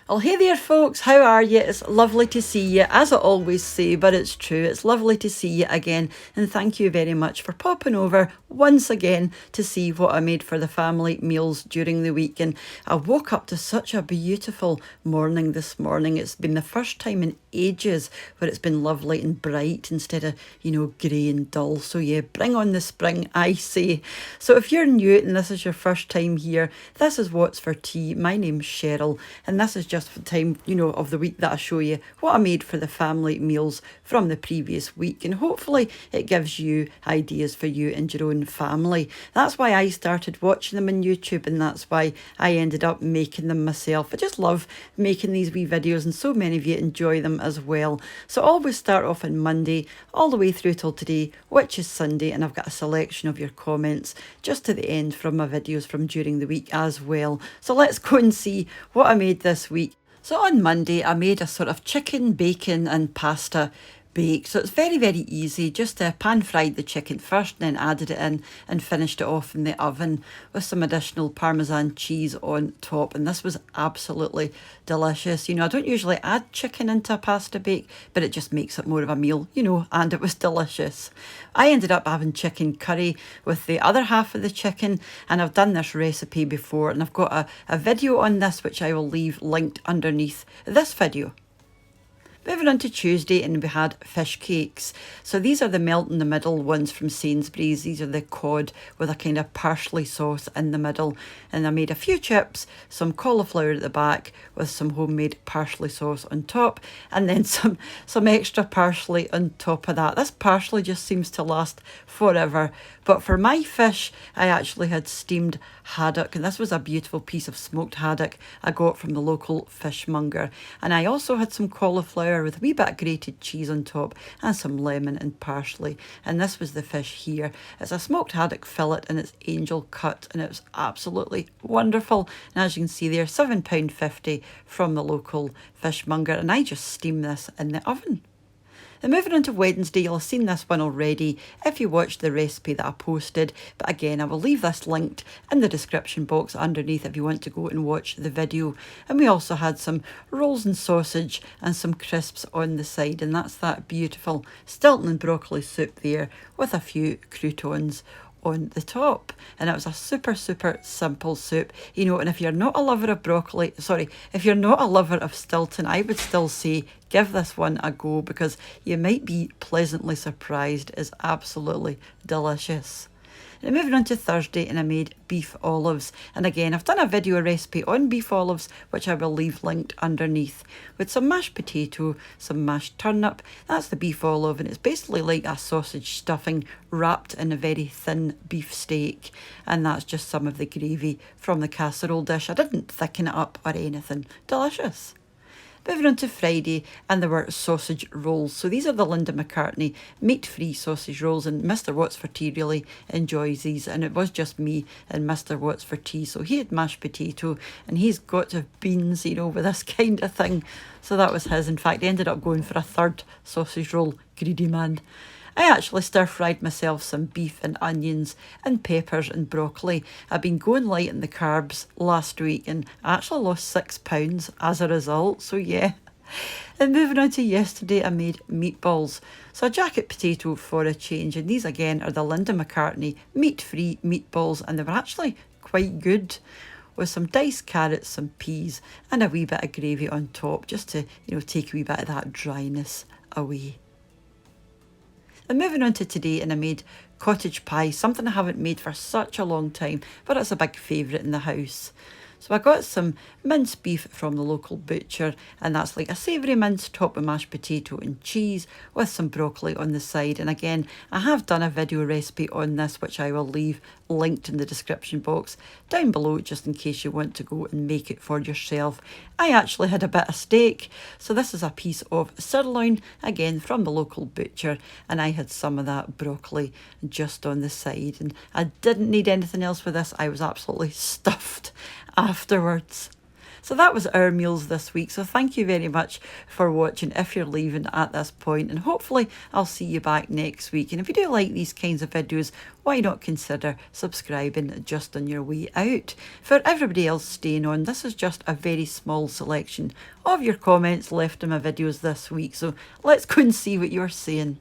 Well, hey there, folks. How are you? It's lovely to see you, as I always say, but it's true. It's lovely to see you again. And thank you very much for popping over once again to see what I made for the family meals during the week. And I woke up to such a beautiful morning this morning. It's been the first time in ages where it's been lovely and bright instead of, grey and dull. So yeah, bring on the spring, I say. So if you're new and this is your first time here, this is What's for Tea. My name's Cheryl, and this is just the time, of the week that I show you what I made for the family meals from the previous week. And hopefully it gives you ideas for you and your own family. That's why I started watching them on YouTube, and that's why I ended up making them myself. I just love making these wee videos, and so many of you enjoy them as well. So I always start off on Monday all the way through till today, which is Sunday, and I've got a selection of your comments just to the end from my videos from during the week as well. So let's go and see what I made this week. So on Monday I made a sort of chicken, bacon and pasta bake. So it's very, very easy. Just pan fried the chicken first, and then added it in and finished it off in the oven with some additional Parmesan cheese on top. And this was absolutely delicious. I don't usually add chicken into a pasta bake, but it just makes it more of a meal, and it was delicious. I ended up having chicken curry with the other half of the chicken, and I've done this recipe before, and I've got a video on this which I will leave linked underneath this video. Moving on to Tuesday, and we had fish cakes. So these are the melt in the middle ones from Sainsbury's. These are the cod with a kind of parsley sauce in the middle. And I made a few chips, some cauliflower at the back with some homemade parsley sauce on top, and then some extra parsley on top of that. This parsley just seems to last forever. But for my fish, I actually had steamed haddock, and this was a beautiful piece of smoked haddock I got from the local fishmonger. And I also had some cauliflower with a wee bit of grated cheese on top and some lemon and parsley. And this was the fish here. It's a smoked haddock fillet, and it's angel cut, and it was absolutely wonderful. And as you can see there, £7.50 from the local fishmonger, and I just steam this in the oven. Then moving on to Wednesday, you'll have seen this one already if you watched the recipe that I posted, but again I will leave this linked in the description box underneath if you want to go and watch the video. And we also had some rolls and sausage and some crisps on the side, and that's that beautiful Stilton and broccoli soup there with a few croutons on the top. And it was a super simple soup, and if you're not a lover of if you're not a lover of Stilton, I would still say give this one a go, because you might be pleasantly surprised. It's absolutely delicious. And moving on to Thursday, and I made beef olives. And again, I've done a video recipe on beef olives, which I will leave linked underneath, with some mashed potato, some mashed turnip. That's the beef olive, and it's basically like a sausage stuffing wrapped in a very thin beef steak. And that's just some of the gravy from the casserole dish. I didn't thicken it up or anything. Delicious. Moving on to Friday, and there were sausage rolls. So these are the Linda McCartney meat-free sausage rolls, and Mr. What's for Tea really enjoys these, and it was just me and Mr. What's for Tea. So he had mashed potato, and he's got to have beans, with this kind of thing. So that was his. In fact, he ended up going for a third sausage roll, greedy man. I actually stir-fried myself some beef and onions and peppers and broccoli. I've been going light on the carbs last week, and I actually lost £6 as a result, so yeah. And moving on to yesterday, I made meatballs. So a jacket potato for a change, and these again are the Linda McCartney meat-free meatballs, and they were actually quite good, with some diced carrots, some peas and a wee bit of gravy on top, just to, take a wee bit of that dryness away. And moving on to today, and I made cottage pie, something I haven't made for such a long time, but it's a big favourite in the house. So I got some minced beef from the local butcher, and that's like a savoury mince topped with mashed potato and cheese with some broccoli on the side. And again, I have done a video recipe on this, which I will leave linked in the description box down below, just in case you want to go and make it for yourself. I actually had a bit of steak, so this is a piece of sirloin, again from the local butcher, and I had some of that broccoli just on the side, and I didn't need anything else with this. I was absolutely stuffed afterwards. So that was our meals this week. So thank you very much for watching if you're leaving at this point, and hopefully I'll see you back next week. And if you do like these kinds of videos, why not consider subscribing just on your way out? For everybody else staying on, this is just a very small selection of your comments left in my videos this week. So let's go and see what you're saying.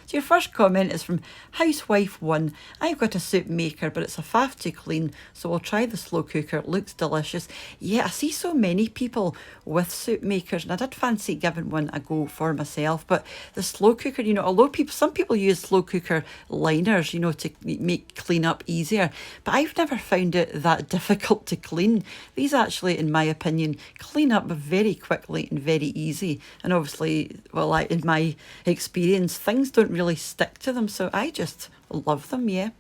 So your first comment is from Housewife1. I've got a soup maker, but it's a faff to clean, so we'll try the slow cooker. It looks delicious. Yeah, I see so many people with soup makers, and I did fancy giving one a go for myself. But the slow cooker, you know, although some people use slow cooker liners, you know, to make clean up easier, but I've never found it that difficult to clean. These actually, in my opinion, clean up very quickly and very easy. And obviously, well, in my experience, things don't really stick to them, so I just love them. Yeah.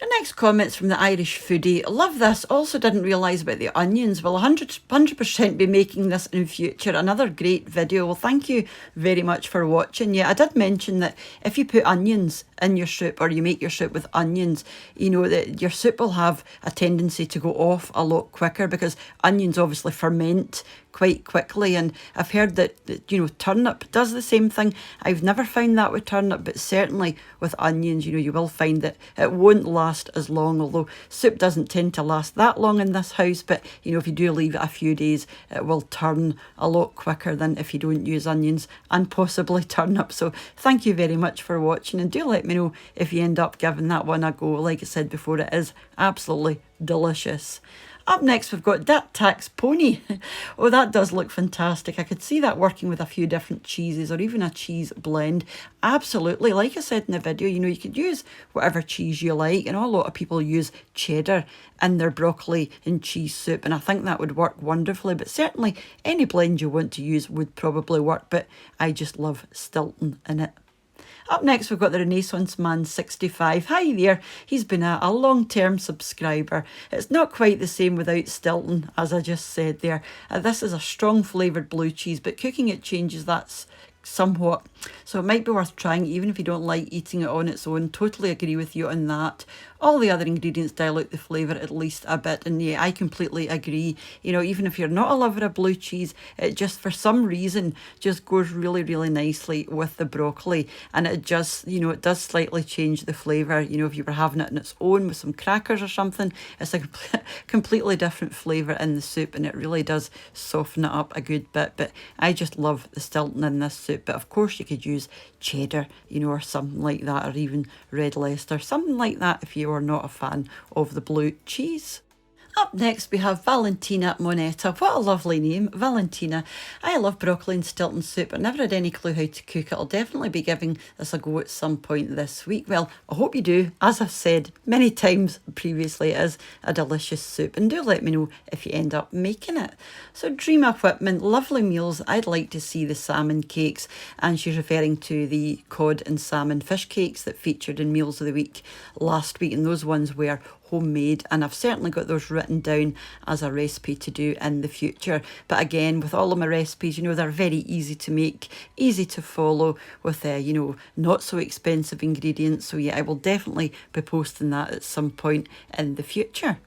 Your next comment's from the Irish foodie. Love this. Also didn't realise about the onions. Will 100% be making this in future. Another great video. Well, thank you very much for watching. Yeah, I did mention that if you put onions in your soup, or you make your soup with onions, you know that your soup will have a tendency to go off a lot quicker, because onions obviously ferment quite quickly. And I've heard that, you know, turnip does the same thing. I've never found that with turnip, but certainly with onions, you know, you will find that it won't last as long, although soup doesn't tend to last that long in this house. But, you know, if you do leave it a few days, it will turn a lot quicker than if you don't use onions and possibly turnip. So thank you very much for watching, and do let me know if you end up giving that one a go. Like I said before, it is absolutely delicious. Up next, we've got Dat Tax Pony. Oh, that does look fantastic. I could see that working with a few different cheeses, or even a cheese blend. Absolutely. Like I said in the video, you know, you could use whatever cheese you like. And a lot of people use cheddar in their broccoli and cheese soup, and I think that would work wonderfully. But certainly any blend you want to use would probably work. But I just love Stilton in it. Up next, we've got the Renaissance Man 65. Hi there. He's been a long-term subscriber. It's not quite the same without Stilton, as I just said there. This is a strong flavoured blue cheese, but cooking it changes that somewhat. So it might be worth trying, even if you don't like eating it on its own. Totally agree with you on that. All the other ingredients dilute the flavour at least a bit, and yeah, I completely agree. You know, even if you're not a lover of blue cheese, it just for some reason just goes really, really nicely with the broccoli, and it just, you know, it does slightly change the flavour. You know, if you were having it on its own with some crackers or something, it's a completely different flavour in the soup, and it really does soften it up a good bit. But I just love the Stilton in this soup. But of course you could use cheddar, you know, or something like that, or even red Leicester, something like that if you are not a fan of the blue cheese. Up next, we have Valentina Moneta. What a lovely name, Valentina. I love broccoli and Stilton soup, but never had any clue how to cook it. I'll definitely be giving this a go at some point this week. Well, I hope you do. As I've said many times previously, it is a delicious soup, and do let me know if you end up making it. So Dream of Whitman, lovely meals. I'd like to see the salmon cakes, and she's referring to the cod and salmon fish cakes that featured in Meals of the Week last week, and those ones were homemade, and I've certainly got those written down as a recipe to do in the future. But again, with all of my recipes, you know, they're very easy to make, easy to follow, with you know, not so expensive ingredients. So yeah, I will definitely be posting that at some point in the future.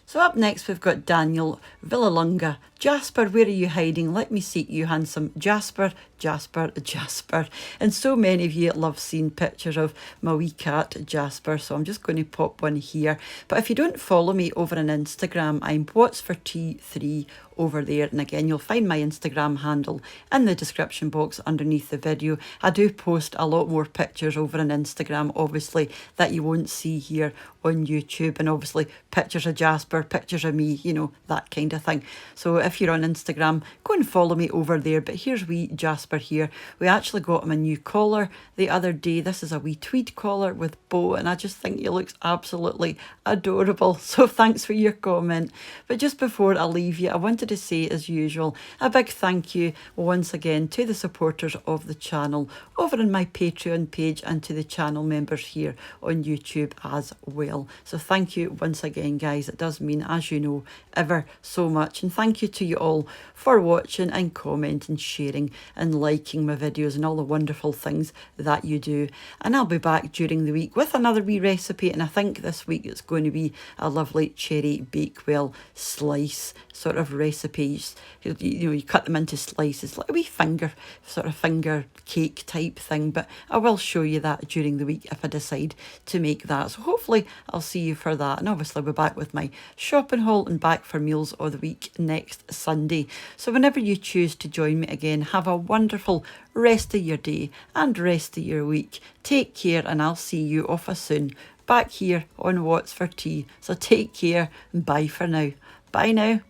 So up next, we've got Daniel Villalunga. Jasper, where are you hiding? Let me seek you, handsome Jasper, Jasper, Jasper. And so many of you love seeing pictures of my wee cat, Jasper, so I'm just going to pop one here. But if you don't follow me over on Instagram, I'm whatsfortea3 over there. And again, you'll find my Instagram handle in the description box underneath the video. I do post a lot more pictures over on Instagram, obviously, that you won't see here on YouTube. And obviously, pictures of Jasper, pictures of me, you know, that kind of thing. So if you're on Instagram, go and follow me over there. But here's wee Jasper here. We actually got him a new collar the other day. This is a wee tweed collar with bow, and I just think he looks absolutely adorable. So thanks for your comment. But just before I leave you, I wanted to say, as usual, a big thank you once again to the supporters of the channel over on my Patreon page, and to the channel members here on YouTube as well. So thank you once again, guys. It does mean, as you know, ever so much. And thank you to you all for watching and commenting, sharing and liking my videos and all the wonderful things that you do. And I'll be back during the week with another wee recipe, and I think this week it's going to be a lovely cherry bakewell slice sort of recipes. You cut them into slices like a wee finger cake type thing, but I will show you that during the week if I decide to make that. So hopefully I'll see you for that, and obviously I'll be back with my shopping haul and back for meals of the week next Sunday. So whenever you choose to join me again, have a wonderful rest of your day and rest of your week. Take care, and I'll see you off soon back here on What's for Tea. So take care and bye for now. Bye now.